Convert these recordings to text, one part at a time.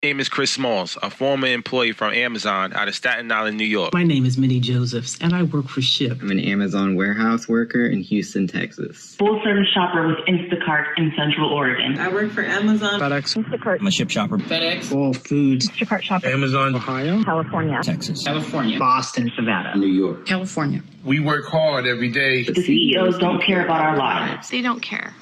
My name is Chris Smalls, a former employee from Amazon out of Staten Island, New York. My name is Minnie Josephs, and I work for Shipt. I'm an Amazon warehouse worker in Houston, Texas. Full-service shopper with Instacart in Central Oregon. I work for Amazon. FedEx. Instacart. I'm a Shipt shopper. FedEx. Whole Foods. Instacart shopper. Amazon. Ohio. California. Texas. California. Boston. Nevada. New York. California. We work hard every day. The CEOs don't care about our lives. They don't care,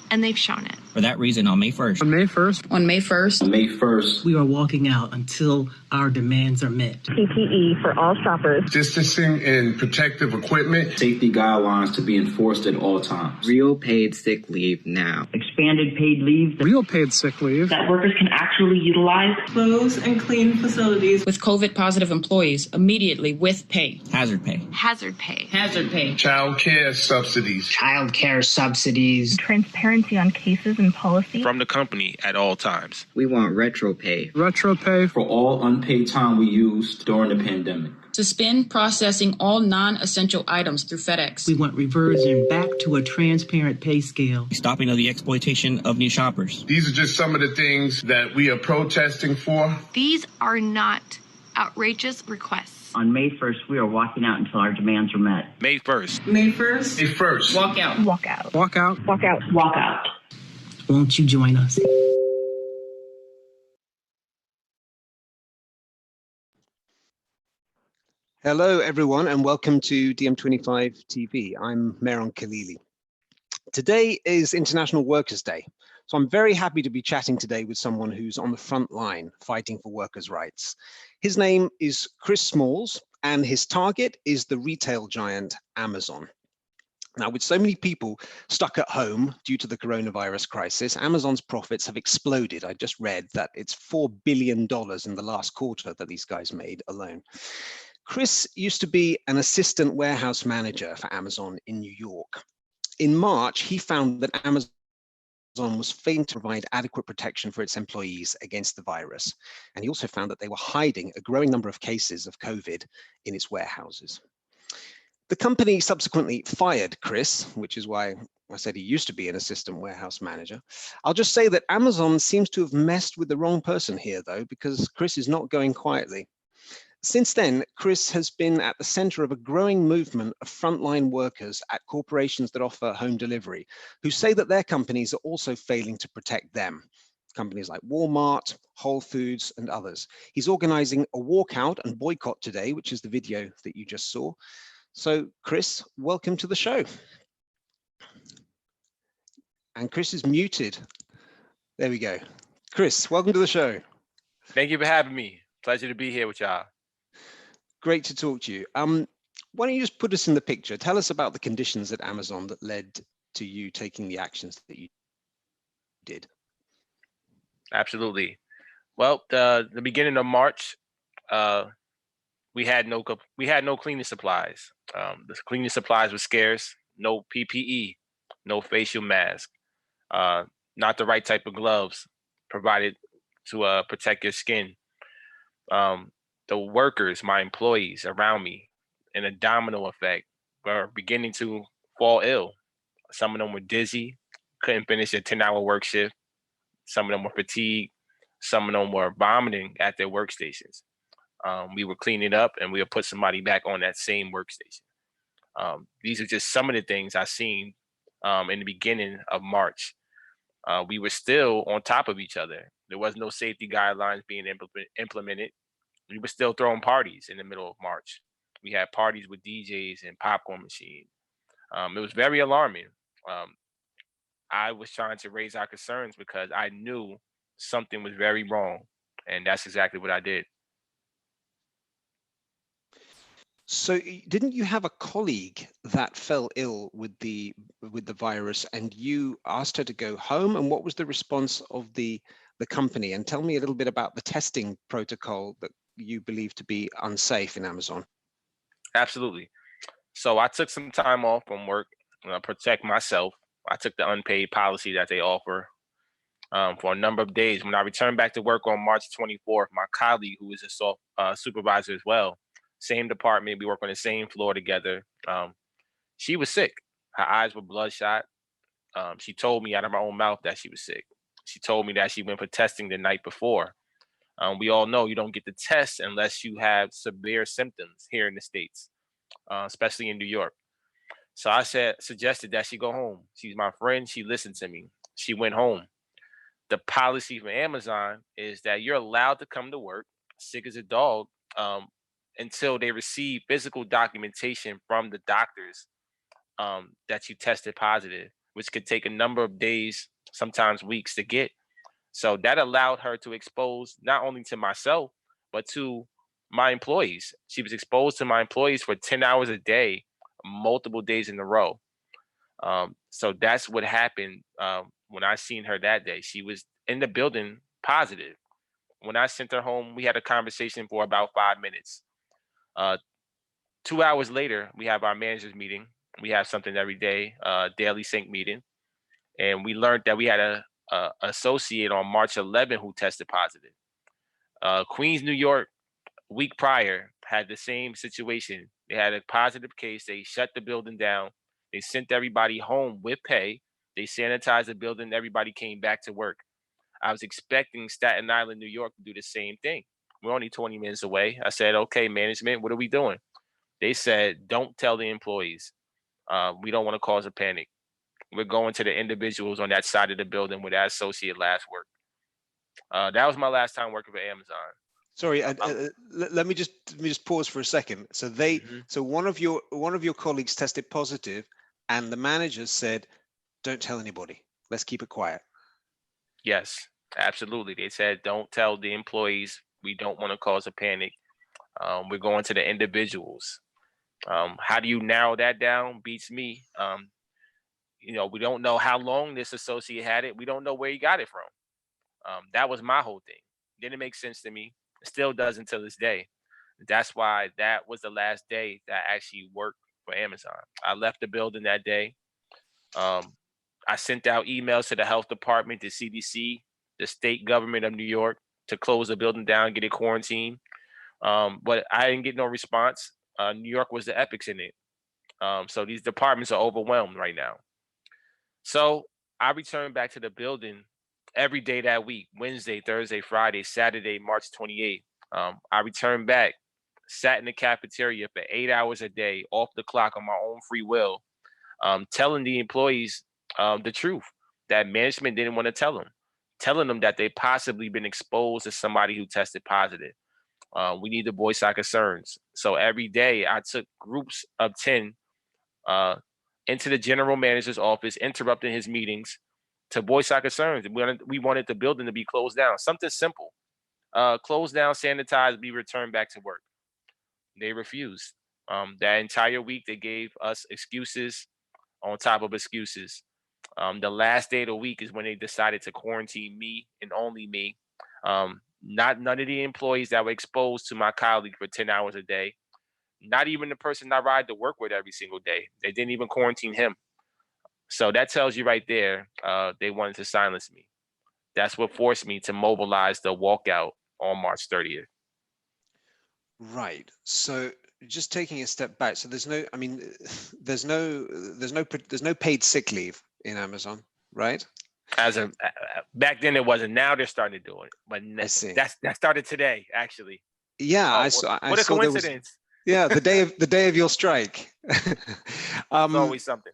and they've shown it. For that reason, on May 1st. On May 1st. On May 1st. On May 1st. We are walking out until our demands are met. PPE for all shoppers. Distancing and protective equipment. Safety guidelines to be enforced at all times. Real paid sick leave now. Expanded paid leave Real paid sick leave. that workers can actually utilize. Close and clean facilities. With COVID-positive employees immediately with pay. Hazard pay. Hazard pay. Hazard pay. Child care subsidies. Child care subsidies. Transparency on cases and policy. From the company at all times. We want retro pay. Retro pay. For all unpaid time we used during the pandemic. Suspend processing all non-essential items through FedEx. We want reversion back to a transparent pay scale. Stopping of the exploitation of new shoppers. These are just some of the things that we are protesting for. These are not outrageous requests. On May 1st, we are walking out until our demands are met. May 1st. May 1st. May 1st. Walk out. Walk out. Walk out. Walk out. Walk out. Won't you join us? Hello, everyone, and welcome to DM25 TV. I'm Mehran Khalili. Today is International Workers' Day, so I'm very happy to be chatting today with someone who's on the front line fighting for workers' rights. His name is Chris Smalls, and his target is the retail giant Amazon. Now, with so many people stuck at home due to the coronavirus crisis, Amazon's profits have exploded. I just read that it's $4 billion in the last quarter that these guys made alone. Chris used to be an assistant warehouse manager for Amazon in New York. In March, he found that Amazon was failing to provide adequate protection for its employees against the virus. And he also found that they were hiding a growing number of cases of COVID in its warehouses. The company subsequently fired Chris, which is why I said he used to be an assistant warehouse manager. I'll just say that Amazon seems to have messed with the wrong person here, though, because Chris is not going quietly. Since then, Chris has been at the center of a growing movement of frontline workers at corporations that offer home delivery, who say that their companies are also failing to protect them. Companies like Walmart, Whole Foods, and others. He's organizing a walkout and boycott today, which is the video that you just saw. So, Chris, welcome to the show. And Chris is muted. There we go. Chris, welcome to the show. Thank you for having me. Pleasure to be here with y'all. Great to talk to you. Why don't you just put us in the picture? Tell us about the conditions at Amazon that led to you taking the actions that you did. Absolutely. Well, the beginning of March, we had no cleaning supplies. The cleaning supplies were scarce. No PPE, no facial mask, not the right type of gloves provided to protect your skin. The workers, my employees around me, in a domino effect, were beginning to fall ill. Some of them were dizzy, couldn't finish a 10-hour work shift. Some of them were fatigued. Some of them were vomiting at their workstations. We would clean it up and we would put somebody back on that same workstation. These are just some of the things I seen in the beginning of March. We were still on top of each other. There was no safety guidelines being implemented. We were still throwing parties in the middle of March. We had parties with DJs and popcorn machines. It was very alarming. I was trying to raise our concerns because I knew something was very wrong, and that's exactly what I did. So didn't you have a colleague that fell ill with the virus and you asked her to go home? And what was the response of the company? And tell me a little bit about the testing protocol that you believe to be unsafe in Amazon. Absolutely. So I took some time off from work to protect myself. I took the unpaid policy that they offer for a number of days. When I returned back to work on March 24th, my colleague, who is a supervisor as well, same department, we work on the same floor together. She was sick. Her eyes were bloodshot. She told me out of her own mouth that she was sick. She told me that she went for testing the night before. We all know you don't get the test unless you have severe symptoms here in the States, especially in New York. So I suggested that she go home. She's my friend. She listened to me. She went home. The policy for Amazon is that you're allowed to come to work sick as a dog until they receive physical documentation from the doctors that you tested positive, which could take a number of days, sometimes weeks to get. So that allowed her to expose not only to myself, but to my employees. She was exposed to my employees for 10 hours a day, multiple days in a row. So that's what happened when I seen her that day. She was in the building positive. When I sent her home, we had a conversation for about 5 minutes. 2 hours later, we have our managers meeting. We have something every day, daily sync meeting. And we learned that we had a associate on March 11 who tested positive. Queens, New York, week prior, had the same situation. They had a positive case. They shut the building down. They sent everybody home with pay. They sanitized the building. Everybody came back to work. I was expecting Staten Island, New York to do the same thing. We're only 20 minutes away. I said, okay, management, what are we doing? They said, don't tell the employees. We don't want to cause a panic. We're going to the individuals on that side of the building where that associate last worked. That was my last time working for Amazon. Sorry, let me just pause for a second. So so one of your colleagues tested positive, and the manager said, "Don't tell anybody. Let's keep it quiet." Yes, absolutely. They said, "Don't tell the employees. We don't want to cause a panic. We're going to the individuals." How do you narrow that down? Beats me. We don't know how long this associate had it. We don't know where he got it from. That was my whole thing. Didn't make sense to me. It still doesn't till this day. That's why that was the last day that I actually worked for Amazon. I left the building that day. I sent out emails to the health department, the CDC, the state government of New York to close the building down, get it quarantined. But I didn't get no response. New York was the epics in it. So these departments are overwhelmed right now. So I returned back to the building every day that week, Wednesday, Thursday, Friday, Saturday, March 28th. I returned back, sat in the cafeteria for 8 hours a day, off the clock on my own free will, telling the employees the truth that management didn't want to tell them, telling them that they possibly been exposed to somebody who tested positive. We need to voice our concerns. So every day I took groups of 10 into the general manager's office, interrupting his meetings to voice our concerns. We wanted the building to be closed down. Something simple. Closed down, sanitized, be returned back to work. They refused. That entire week, they gave us excuses on top of excuses. The last day of the week is when they decided to quarantine me and only me. None of the employees that were exposed to my colleague for 10 hours a day. Not even the person I ride to work with every single day. They didn't even quarantine him. So that tells you right there, they wanted to silence me. That's what forced me to mobilize the walkout on March 30th. Right. So just taking a step back. So there's no paid sick leave in Amazon, right? Back then it wasn't. Now they're starting to do it. But that started today, actually. Yeah, what a coincidence. Yeah, the day of your strike. It's always something.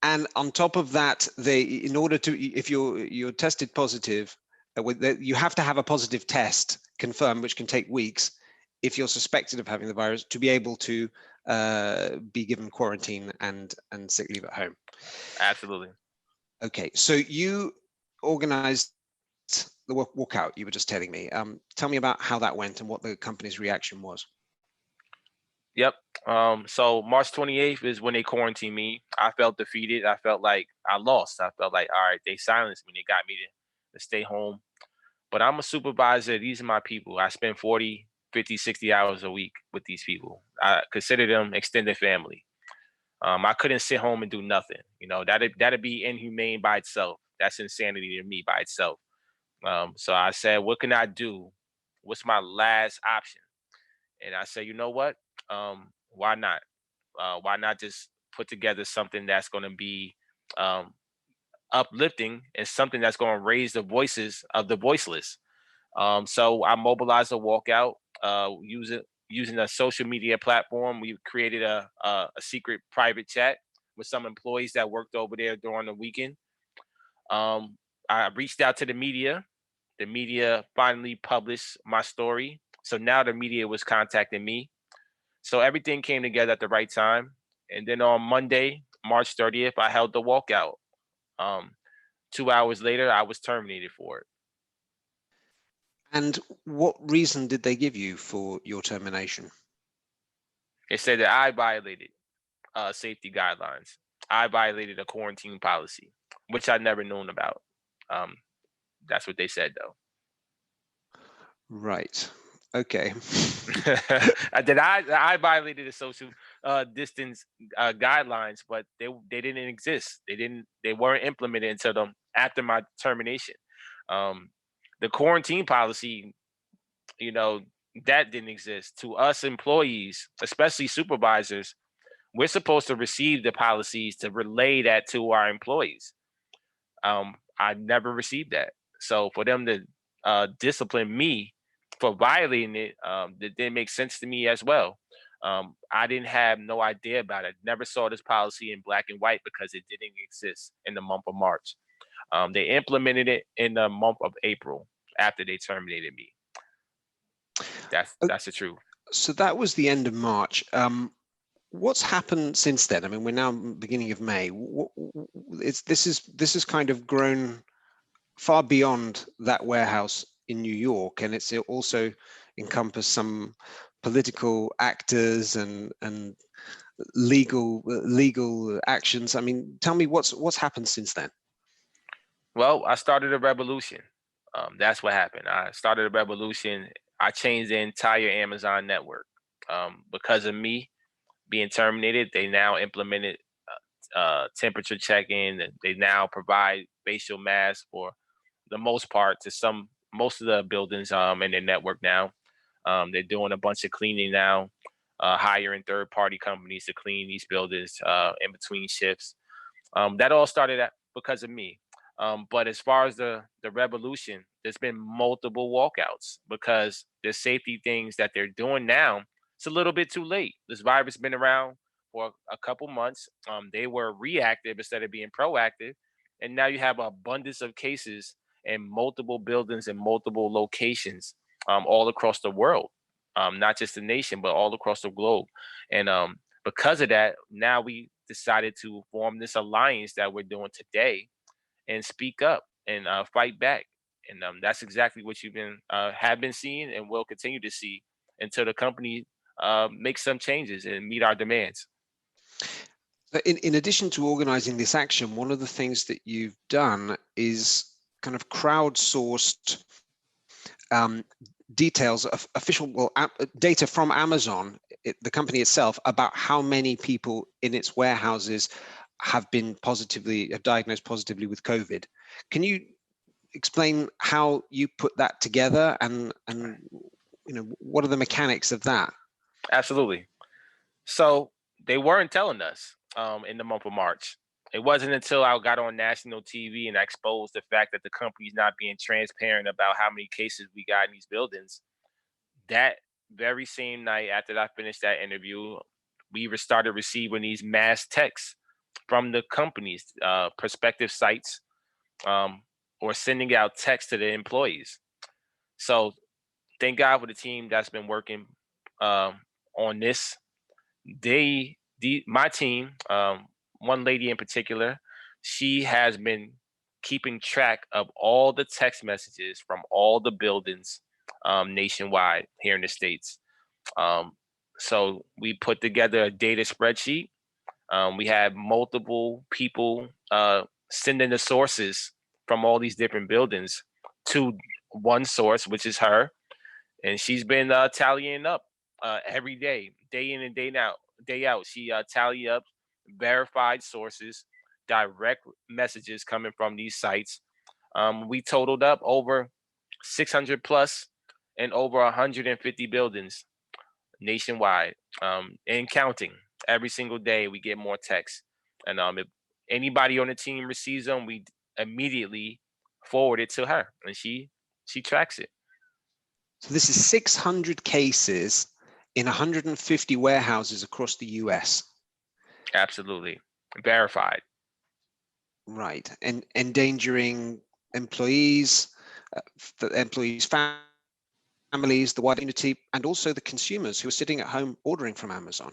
And on top of that, in order to, if you're tested positive, you have to have a positive test confirmed, which can take weeks. If you're suspected of having the virus, to be able to be given quarantine and sick leave at home. Absolutely. Okay, so you organized the walkout. You were just telling me. Tell me about how that went and what the company's reaction was. Yep. So March 28th is when they quarantined me. I felt defeated. I felt like I lost. I felt like, all right, they silenced me. They got me to stay home. But I'm a supervisor. These are my people. I spend 40, 50, 60 hours a week with these people. I consider them extended family. I couldn't sit home and do nothing. That'd be inhumane by itself. That's insanity to me by itself. So I said, what can I do? What's my last option? And I said, you know what? Why not? Why not just put together something that's going to be uplifting and something that's going to raise the voices of the voiceless? So I mobilized a walkout using a social media platform. We created a secret private chat with some employees that worked over there during the weekend. I reached out to the media. The media finally published my story. So now the media was contacting me. So everything came together at the right time. And then on Monday, March 30th, I held the walkout. 2 hours later, I was terminated for it. And what reason did they give you for your termination? It said that I violated safety guidelines. I violated a quarantine policy, which I'd never known about. That's what they said, though. Right. Okay. I violated the social distance guidelines, but they didn't exist. They weren't implemented until after my termination. The quarantine policy, that didn't exist. To us employees, especially supervisors, we're supposed to receive the policies to relay that to our employees. I never received that. So for them to discipline me for violating it, that didn't make sense to me as well. I didn't have no idea about it. Never saw this policy in black and white because it didn't exist in the month of March. They implemented it in the month of April after they terminated me. That's the truth. So that was the end of March. What's happened since then? I mean, we're now beginning of May. This has kind of grown far beyond that warehouse in New York, and it's also encompassed some political actors and legal actions. I mean, tell me what's happened since then. Well, I started a revolution. That's what happened. I started a revolution. I changed the entire Amazon network. Because of me being terminated, they now implemented temperature check-in. They now provide facial masks for the most part to most of the buildings in their network now. They're doing a bunch of cleaning now, hiring third-party companies to clean these buildings in between shifts. That all started because of me. But as far as the revolution, there's been multiple walkouts because the safety things that they're doing now, it's a little bit too late. This virus has been around for a couple months. They were reactive instead of being proactive. And now you have an abundance of cases in multiple buildings and multiple locations all across the world, not just the nation, but all across the globe. And because of that, now we decided to form this alliance that we're doing today and speak up and fight back. And that's exactly what you've have been seeing and will continue to see until the company makes some changes and meet our demands. In addition to organizing this action, one of the things that you've done is kind of crowdsourced details of data from Amazon, the company itself, about how many people in its warehouses have diagnosed positively with COVID. Can you explain how you put that together and what are the mechanics of that? Absolutely. So they weren't telling us in the month of March. It wasn't until I got on national TV and I exposed the fact that the company's not being transparent about how many cases we got in these buildings. That very same night after I finished that interview, we started receiving these mass texts from the company's prospective sites or sending out texts to the employees. So thank God for the team that's been working on this. My team, one lady in particular, she has been keeping track of all the text messages from all the buildings nationwide here in the States. So we put together a data spreadsheet. We had multiple people sending the sources from all these different buildings to one source, which is her. And she's been tallying up every day in and day out. She tally up verified sources, direct messages coming from these sites. We totaled up over 600 plus and over 150 buildings nationwide and counting. Every single day we get more texts. And if anybody on the team receives them, we immediately forward it to her and she tracks it. So this is 600 cases in 150 warehouses across the US. Absolutely. Verified. Right. And endangering employees, the employees' families, the wider community, and also the consumers who are sitting at home ordering from Amazon.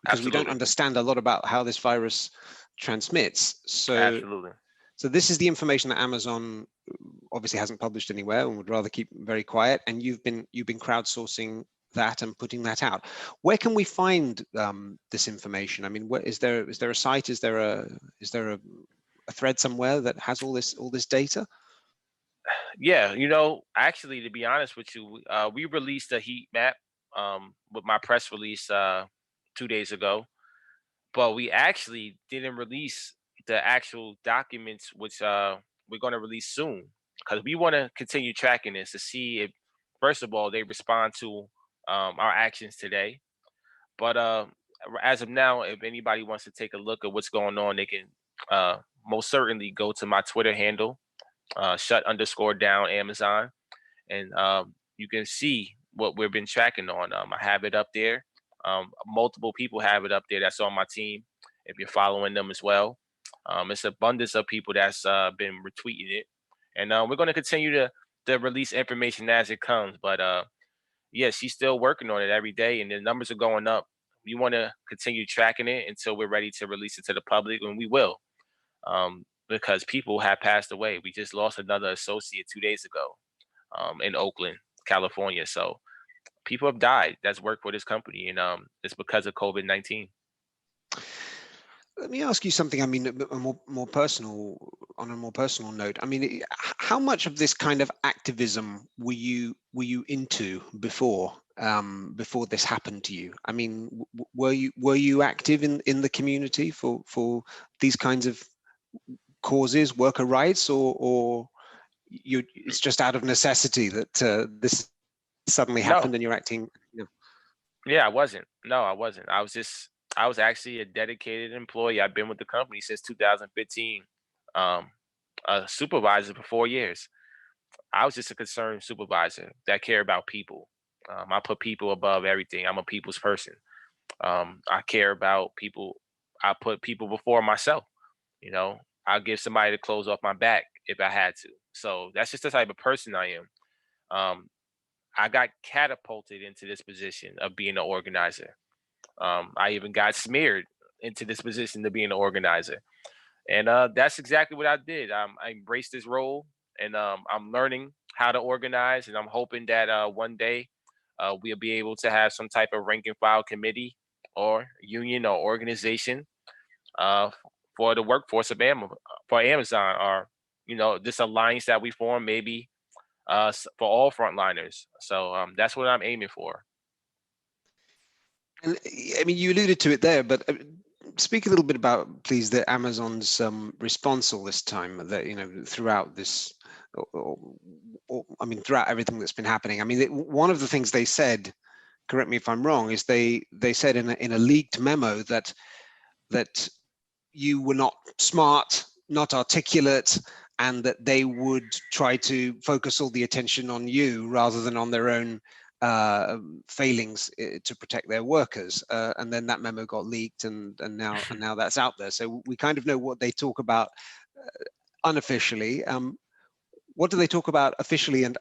Because we don't Absolutely. understand a lot about how this virus transmits. Absolutely. So this is the information that Amazon obviously hasn't published anywhere and would rather keep very quiet. And you've been crowdsourcing that and putting that out. Where can we find this information? I mean, is there a site? Is there a thread somewhere that has all this data? Yeah, actually, to be honest with you, we released a heat map with my press release 2 days ago, but we actually didn't release the actual documents, which we're going to release soon, because we want to continue tracking this to see if, first of all, they respond to our actions today. But as of now, if anybody wants to take a look at what's going on, they can most certainly go to my Twitter handle, shut_down Amazon, and you can see what we've been tracking on. I have it up there. Multiple people have it up there that's on my team. If you're following them as well, it's abundance of people that's been retweeting it, and we're going to continue to release information as it comes. But yeah, she's still working on it every day, and the numbers are going up. We want to continue tracking it until we're ready to release it to the public, and we will. Because people have passed away. We just lost another associate 2 days ago in Oakland, California. So people have died that's worked for this company, and it's because of COVID-19. Let me ask you something. I mean, a more personal, on a more personal note. I mean, how much of this kind of activism were you into before this happened to you? I mean, were you active in the community for these kinds of causes, worker rights, or it's just out of necessity that this suddenly happened and you're acting? Yeah, I wasn't. No, I wasn't. I was actually a dedicated employee. I've been with the company since 2015. A supervisor for 4 years. I was just a concerned supervisor that cared about people. I put people above everything. I'm a people's person. I care about people. I put people before myself. I'll give somebody the clothes off my back if I had to. So that's just the type of person I am. I got catapulted into this position of being an organizer. I even got smeared into this position to being an organizer. And that's exactly what I did. I embraced this role, and I'm learning how to organize. And I'm hoping that one day we'll be able to have some type of rank and file committee or union or organization for the workforce of for Amazon, or this alliance that we form, maybe for all frontliners. So that's what I'm aiming for. And I mean, you alluded to it there, but speak a little bit about, please, the Amazon's response all this time. That throughout this, I mean, throughout everything that's been happening. I mean, one of the things they said, correct me if I'm wrong, is they said in a leaked memo that you were not smart, not articulate, and that they would try to focus all the attention on you rather than on their own failings to protect their workers. And then that memo got leaked, and now that's out there. So we kind of know what they talk about unofficially. What do they talk about officially and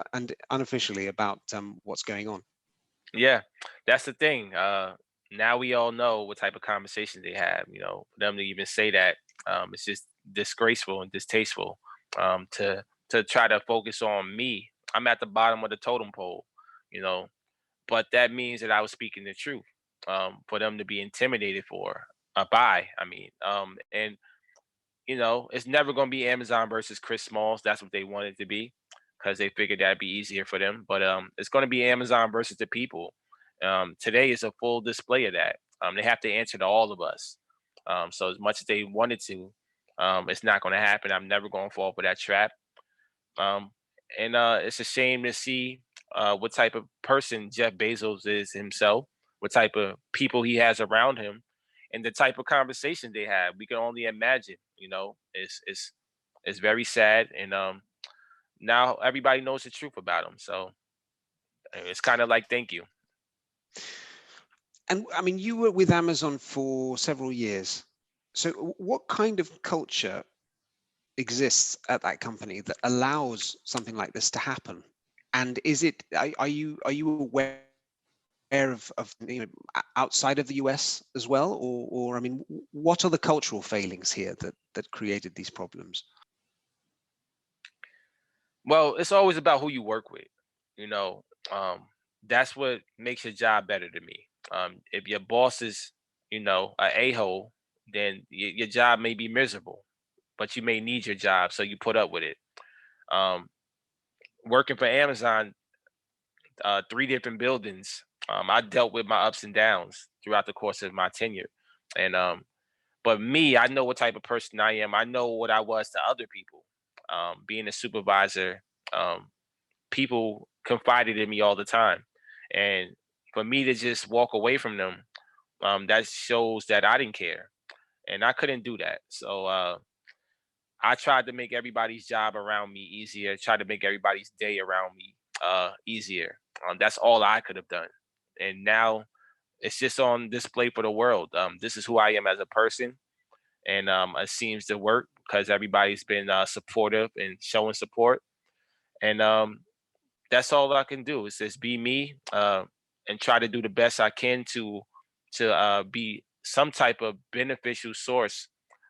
unofficially about what's going on? Yeah, that's the thing. Now we all know what type of conversation they have. For them to even say that, it's just disgraceful and distasteful. To try to focus on me. I'm at the bottom of the totem pole, but that means that I was speaking the truth. For them to be intimidated by, and it's never going to be Amazon versus Chris Smalls. That's what they wanted to be, because they figured that'd be easier for them. But it's going to be Amazon versus the people. Today is a full display of that. They have to answer to all of us. So as much as they wanted to, it's not going to happen. I'm never going to fall for that trap. And it's a shame to see what type of person Jeff Bezos is himself, what type of people he has around him, and the type of conversation they have. We can only imagine. It's very sad, and now everybody knows the truth about him. So it's kind of like thank you. And I mean, you were with Amazon for several years. So what kind of culture exists at that company that allows something like this to happen? And is it, are you aware of outside of the US as well? Or I mean, what are the cultural failings here that created these problems? Well, it's always about who you work with. That's what makes your job better to me. If your boss is, a a-hole, then your job may be miserable, but you may need your job, so you put up with it. Um, Working for Amazon, 3 different buildings, I dealt with my ups and downs throughout the course of my tenure. And but me, I know what type of person I am. I know what I was to other people. Being a supervisor, people confided in me all the time. And for me to just walk away from them, that shows that I didn't care. And I couldn't do that. So I tried to make everybody's job around me easier, tried to make everybody's day around me easier. That's all I could have done. And now it's just on display for the world. This is who I am as a person. And it seems to work because everybody's been supportive and showing support. And that's all I can do is just be me and try to do the best I can to be some type of beneficial source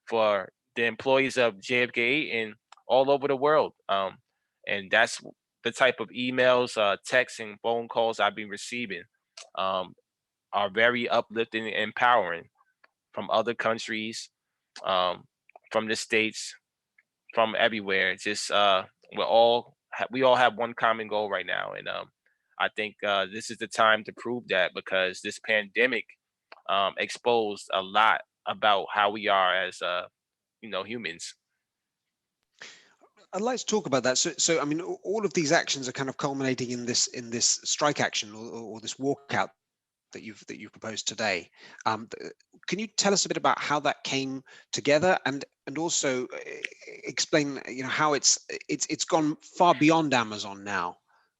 for the employees of JFK and all over the world. And that's the type of emails, texts, and phone calls I've been receiving are very uplifting and empowering from other countries, from the States, from everywhere. Just we all have one common goal right now, and I think this is the time to prove that because this pandemic exposed a lot about how we are as humans. I'd like to talk about that. So I mean, all of these actions are kind of culminating in this strike action or this walkout that you've proposed today. Can you tell us a bit about how that came together, and also explain how it's gone far beyond Amazon now?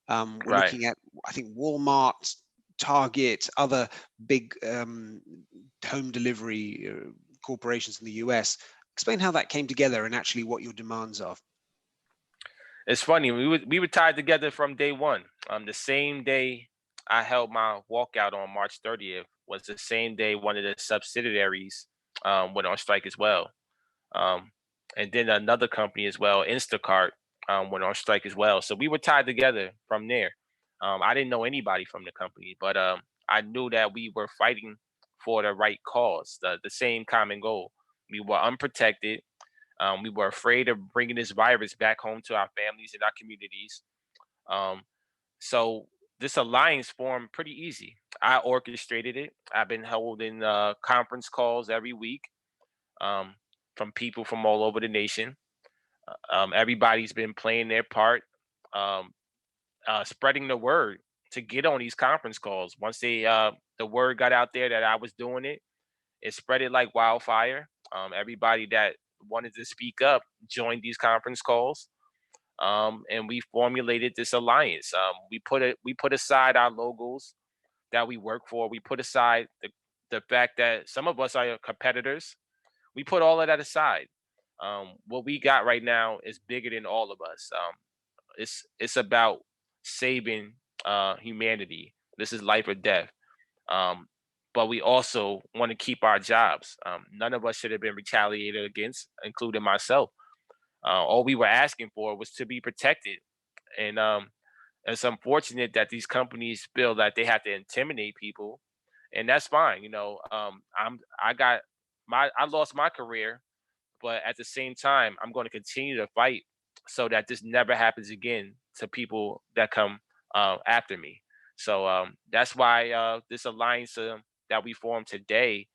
We're Right. looking at, I think, Walmart, Target, other big home delivery corporations in the US. Explain how that came together and actually what your demands are. It's funny. We were tied together from day one. The same day I held my walkout on March 30th was the same day one of the subsidiaries went on strike as well. And then another company as well, Instacart, went on strike as well. So we were tied together from there. I didn't know anybody from the company, but I knew that we were fighting for the right cause, the same common goal. We were unprotected. We were afraid of bringing this virus back home to our families and our communities. So this alliance formed pretty easy. I orchestrated it. I've been holding conference calls every week from people from all over the nation. Everybody's been playing their part, spreading the word to get on these conference calls. Once the word got out there that I was doing it, it spread it like wildfire. Everybody that wanted to speak up joined these conference calls. And we formulated this alliance. We put aside our logos that we work for. We put aside the fact that some of us are competitors. We put all of that aside. What we got right now is bigger than all of us. It's about saving humanity. This is life or death. But we also want to keep our jobs. None of us should have been retaliated against, including myself. All we were asking for was to be protected. And it's unfortunate that these companies feel that they have to intimidate people, and that's fine. I lost my career, but at the same time, I'm going to continue to fight so that this never happens again to people that come after me. So that's why this alliance that we formed today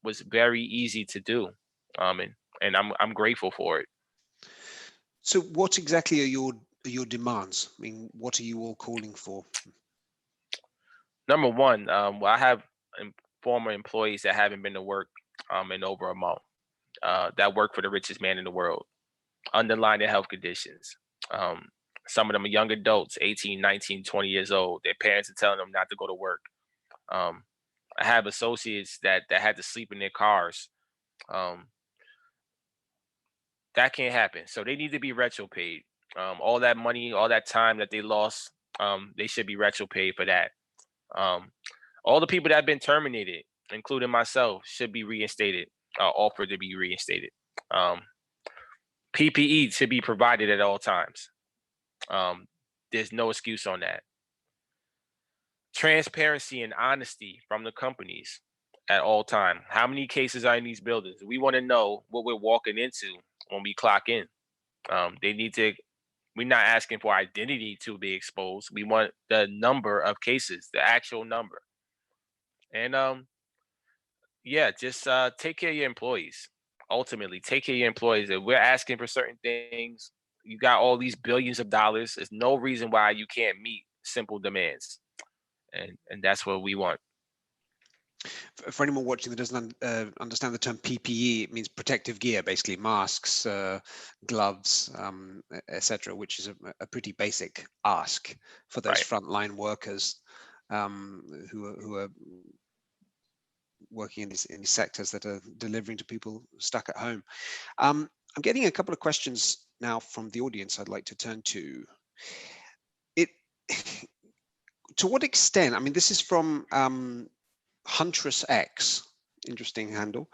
was very easy to do, and I'm grateful for it. So what exactly are your demands? I mean, what are you all calling for? Number one, I have former employees that haven't been to work in over a month, that work for the richest man in the world, underlying their health conditions. Some of them are young adults, 18, 19, 20 years old. Their parents are telling them not to go to work. I have associates that had to sleep in their cars. That can't happen. So they need to be retro paid. All that money, all that time that they lost, they should be retro paid for that. All the people that have been terminated, including myself, should be reinstated, offered to be reinstated. PPE should be provided at all times. There's no excuse on that. Transparency and honesty from the companies at all time. How many cases are in these buildings? We want to know what we're walking into when we clock in. They need to. We're not asking for identity to be exposed. We want the number of cases, the actual number. And yeah, just take care of your employees. Ultimately, take care of your employees. If we're asking for certain things, you got all these billions of dollars. There's no reason why you can't meet simple demands, and that's what we want. For anyone watching that doesn't understand the term PPE, it means protective gear, basically masks, gloves, etc., which is a pretty basic ask for those frontline workers who are working in these sectors that are delivering to people stuck at home. I'm getting a couple of questions now from the audience I'd like to turn to. To what extent, I mean, this is from Huntress X, interesting handle.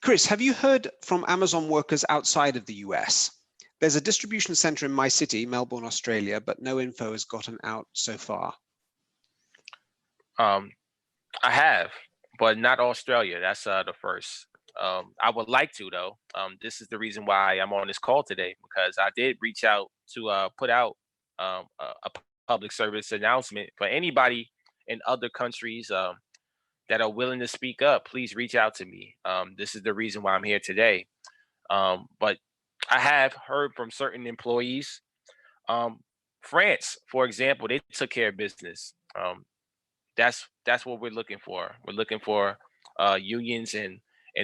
Chris, have you heard from Amazon workers outside of the US? There's a distribution center in my city, Melbourne, Australia, but no info has gotten out so far. I have, but not Australia. That's the first. I would like to, though. This is the reason why I'm on this call today, because I did reach out to put out a public service announcement for anybody in other countries that are willing to speak up. Please reach out to me. This is the reason why I'm here today. But I have heard from certain employees. France, for example, they took care of business. That's what we're looking for. We're looking for unions in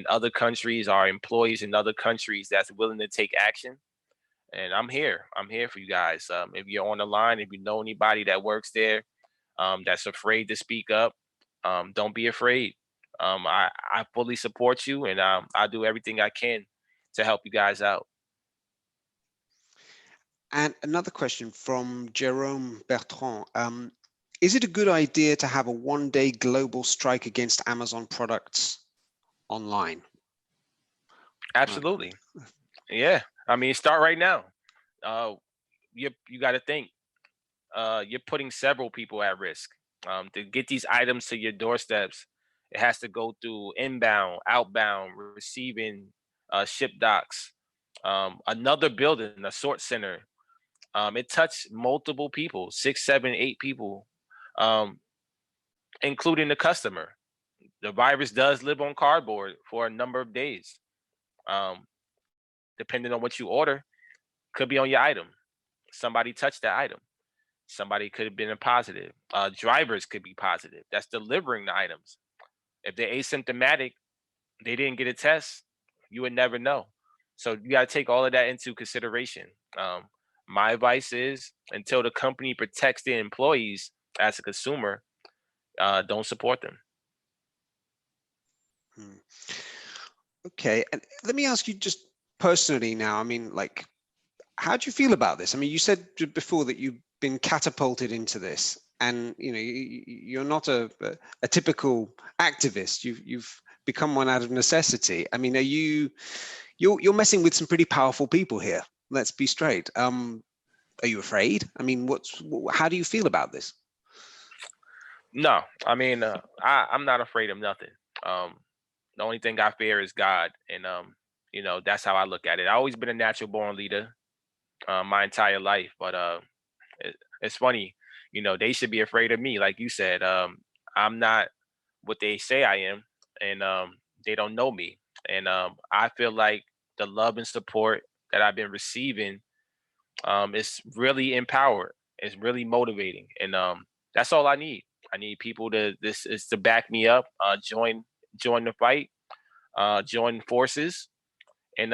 other countries, our employees in other countries that's willing to take action. And I'm here. I'm here for you guys. If you're on the line, if you know anybody that works there, that's afraid to speak up, don't be afraid. I fully support you, and I do everything I can to help you guys out. And another question from Jerome Bertrand. Is it a good idea to have a one-day global strike against Amazon products online? Absolutely. Yeah. I mean, start right now. You got to think. You're putting several people at risk. To get these items to your doorsteps, it has to go through inbound, outbound, receiving, ship docks, another building, a sort center. It touched multiple people, 6, 7, 8 people, including the customer. The virus does live on cardboard for a number of days. Depending on what you order, could be on your item. Somebody touched that item. Somebody could have been a positive. Drivers could be positive. That's delivering the items. If they're asymptomatic, they didn't get a test, you would never know. So you got to take all of that into consideration. My advice is, until the company protects their employees as a consumer, don't support them. Okay, and let me ask you just personally now, I mean, like, how do you feel about this? I mean, you said before that you've been catapulted into this, and you know, you're not a typical activist. You've become one out of necessity. I mean, you're messing with some pretty powerful people here. Let's be straight. Are you afraid? I mean, how do you feel about this? No, I mean, I'm not afraid of nothing. The only thing I fear is God, and you know, that's how I look at it. I've always been a natural born leader my entire life, but it's funny, you know, they should be afraid of me, like you said. I'm not what they say I am, and they don't know me, and I feel like the love and support that I've been receiving is really empowered. It's really motivating, and that's all I need. I need people to back me up, join the fight, join forces, and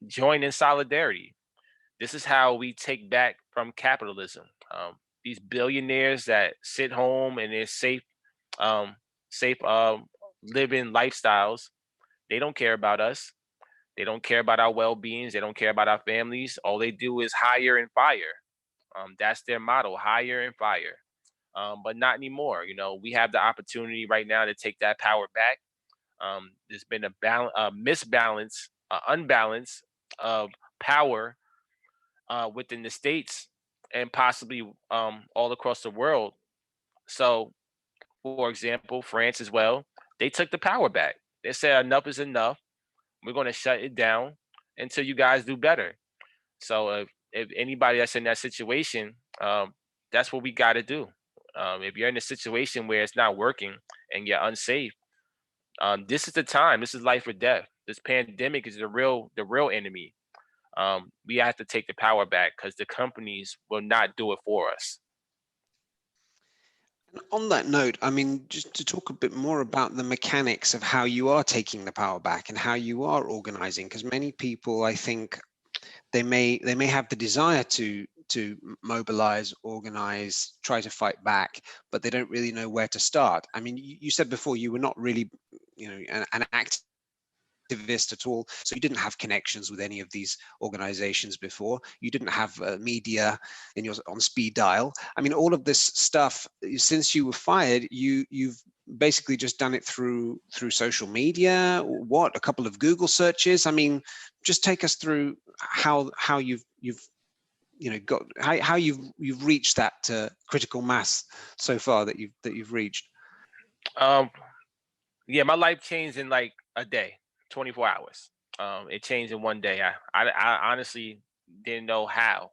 join in solidarity. This is how we take back from capitalism. These billionaires that sit home and they're safe living lifestyles. They don't care about us. They don't care about our well-beings. They don't care about our families. All they do is hire and fire. That's their motto: hire and fire. But not anymore. We have the opportunity right now to take that power back. There's been a misbalance, unbalance of power within the states and possibly all across the world. So, for example, France as well, they took the power back. They said enough is enough. We're going to shut it down until you guys do better. So if anybody that's in that situation, that's what we got to do. If you're in a situation where it's not working and you're unsafe, this is the time. This is life or death. This pandemic is the real enemy. We have to take the power back because the companies will not do it for us. On that note, I mean, just to talk a bit more about the mechanics of how you are taking the power back and how you are organizing, because many people, I think, they may have the desire to mobilize, organize, try to fight back, but they don't really know where to start. I mean, you said before you were not really, an activist at all, so you didn't have connections with any of these organizations before. You didn't have media on speed dial. I mean, all of this stuff, since you were fired, you've basically just done it through social media. A couple of Google searches. I mean, just take us through how you've reached that critical mass so far that you've reached. Yeah, my life changed in like a day. 24 hours. It changed in one day. I honestly didn't know how,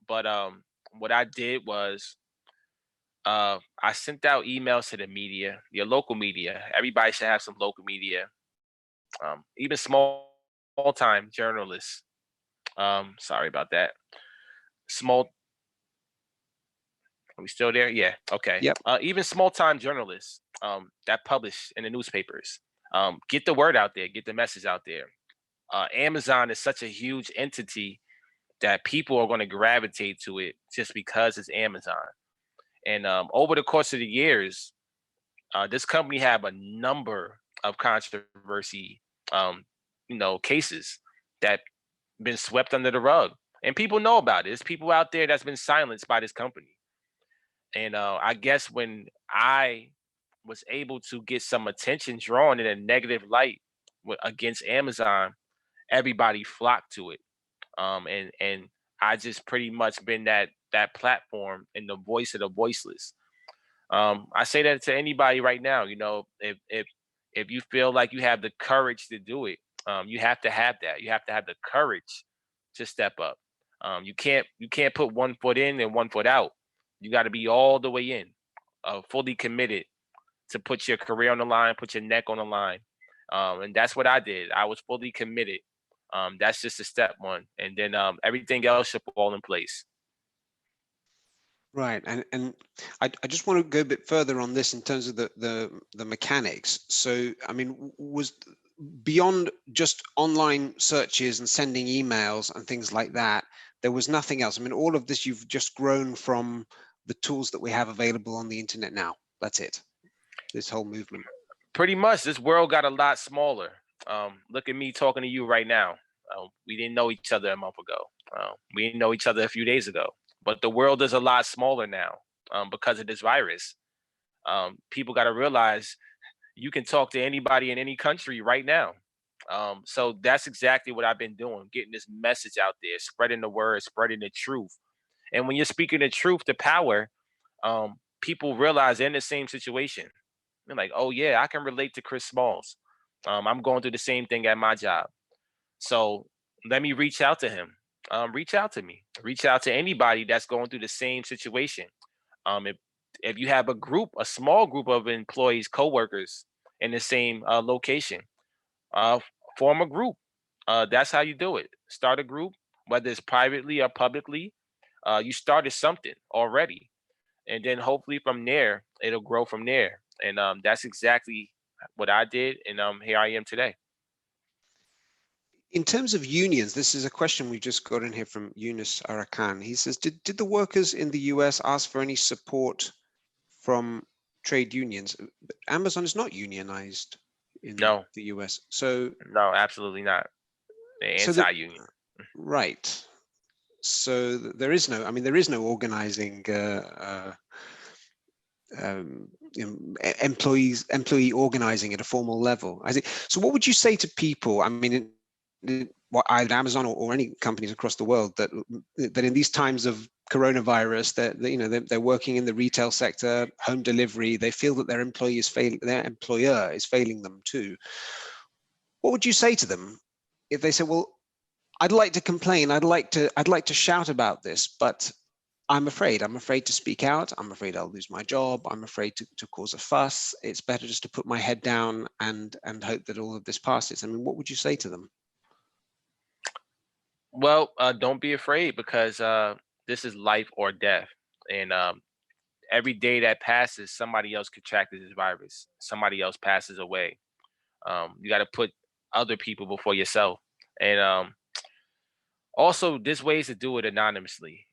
but what I did was I sent out emails to the media, your local media. Everybody should have some local media, even small time journalists. Sorry about that. Are we still there? Yeah. Okay. Yep. Even small time journalists that publish in the newspapers. Get the word out there, get the message out there. Amazon is such a huge entity that people are going to gravitate to it just because it's Amazon. And over the course of the years, this company have a number of controversy, cases that been swept under the rug, and people know about it. There's people out there that's been silenced by this company. And I guess when I was able to get some attention drawn in a negative light against Amazon, everybody flocked to it. And I just pretty much been that platform and the voice of the voiceless. I say that to anybody right now. If you feel like you have the courage to do it, you have to have that. You have to have the courage to step up. You can't put one foot in and one foot out. You got to be all the way in, fully committed to put your career on the line, put your neck on the line. And that's what I did. I was fully committed. That's just a step one. And then everything else should fall in place. Right. And I just want to go a bit further on this in terms of the mechanics. So, I mean, was beyond just online searches and sending emails and things like that, there was nothing else. I mean, all of this you've just grown from the tools that we have available on the internet now. That's it. This whole movement. Pretty much, this world got a lot smaller. Look at me talking to you right now. We didn't know each other a month ago. We didn't know each other a few days ago. But the world is a lot smaller now because of this virus. People got to realize you can talk to anybody in any country right now. So that's exactly what I've been doing, getting this message out there, spreading the word, spreading the truth. And when you're speaking the truth to power, people realize they're in the same situation. They're like, oh, yeah, I can relate to Chris Smalls. I'm going through the same thing at my job. So let me reach out to him. Reach out to me. Reach out to anybody that's going through the same situation. If you have a small group of employees, coworkers in the same location, form a group. That's how you do it. Start a group, whether it's privately or publicly. You started something already. And then hopefully from there, it'll grow from there. And that's exactly what I did. And here I am today. In terms of unions, this is a question we just got in here from Yunus Arakan. He says, did the workers in the US ask for any support from trade unions? Amazon is not unionized in No, the US. So, no, absolutely not. They're so anti-union. right. So there is no, I mean, there is no organizing employee organizing at a formal level. I think. So what would you say to people? I mean, either Amazon or any companies across the world that in these times of coronavirus, that they're working in the retail sector, home delivery, they feel that their employer is failing them too. What would you say to them if they say, well, I'd like to complain, I'd like to shout about this, but I'm afraid to speak out. I'm afraid I'll lose my job. I'm afraid to cause a fuss. It's better just to put my head down and hope that all of this passes. I mean, what would you say to them? Well, don't be afraid, because this is life or death. And every day that passes, somebody else contracted this virus. Somebody else passes away. You got to put other people before yourself. And also, there's ways to do it anonymously.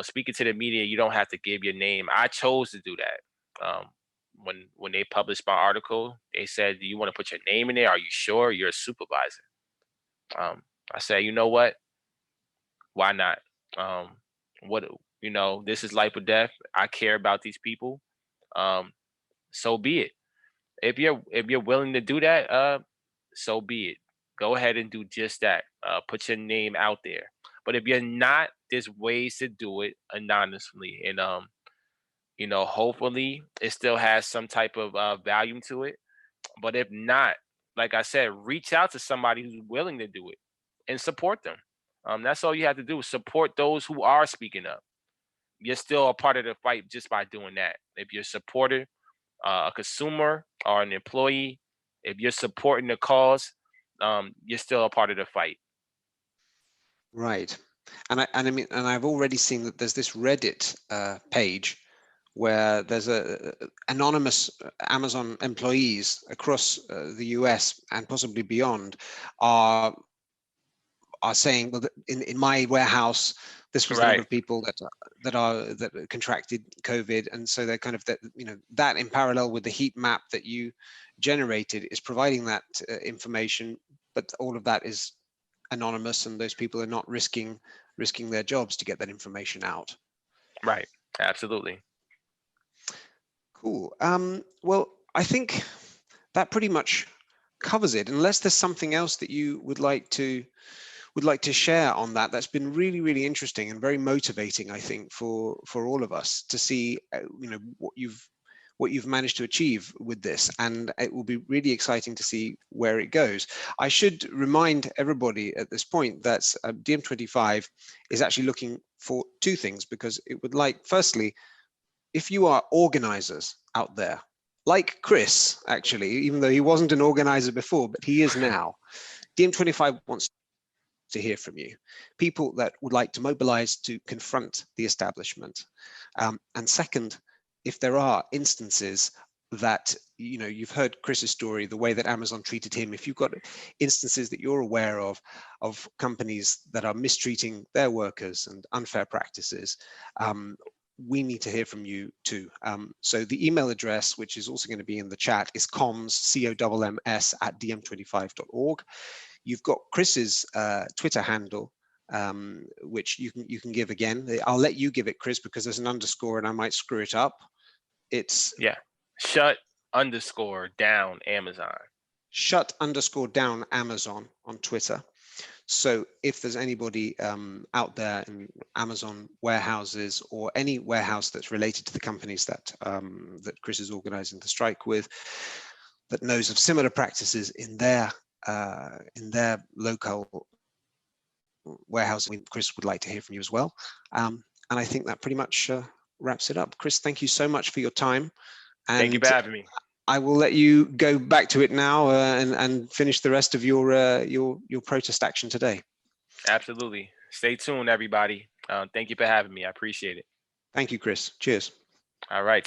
Speaking to the media, you don't have to give your name. I chose to do that. When they published my article, they said, "Do you want to put your name in there? Are you sure you're a supervisor?" I said, "You know what? Why not? This is life or death. I care about these people. So be it. If you're willing to do that, so be it. Go ahead and do just that. Put your name out there. But if you're not, there's ways to do it anonymously, and hopefully it still has some type of value to it. But if not, like I said, reach out to somebody who's willing to do it and support them. That's all you have to do. Support those who are speaking up. You're still a part of the fight just by doing that. If you're a supporter, a consumer, or an employee, if you're supporting the cause, you're still a part of the fight. Right. And I've already seen that there's this Reddit page where there's anonymous Amazon employees across the US and possibly beyond are saying, well, in my warehouse, this was the number of people that contracted COVID, and so they're kind of that in parallel with the heat map that you generated is providing that information, but all of that is anonymous, and those people are not risking their jobs to get that information out. Right. Absolutely. Cool. Well, I think that pretty much covers it, unless there's something else that you would like to share on that. That's been really, really interesting and very motivating, I think, for all of us to see what you've managed to achieve with this, and it will be really exciting to see where it goes. I should remind everybody at this point that DM25 is actually looking for two things, because it would like, firstly, if you are organizers out there, like Chris, actually, even though he wasn't an organizer before, but he is now, DM25 wants to hear from you, people that would like to mobilize to confront the establishment. And second, if there are instances that, you've heard Chris's story, the way that Amazon treated him, if you've got instances that you're aware of companies that are mistreating their workers and unfair practices, we need to hear from you too. So the email address, which is also going to be in the chat, is comms, COMMS @dm25.org. You've got Chris's Twitter handle, which you can give again. I'll let you give it, Chris, because there's an underscore and I might screw it up. It's _down Amazon. _down Amazon on Twitter. So if there's anybody out there in Amazon warehouses or any warehouse that's related to the companies that Chris is organizing the strike with, that knows of similar practices in their local warehouse, Chris would like to hear from you as well. And I think that pretty much wraps it up. Chris, thank you so much for your time. And thank you for having me. I will let you go back to it now and finish the rest of your protest action today. Absolutely. Stay tuned, everybody. Thank you for having me. I appreciate it. Thank you, Chris. Cheers. All right.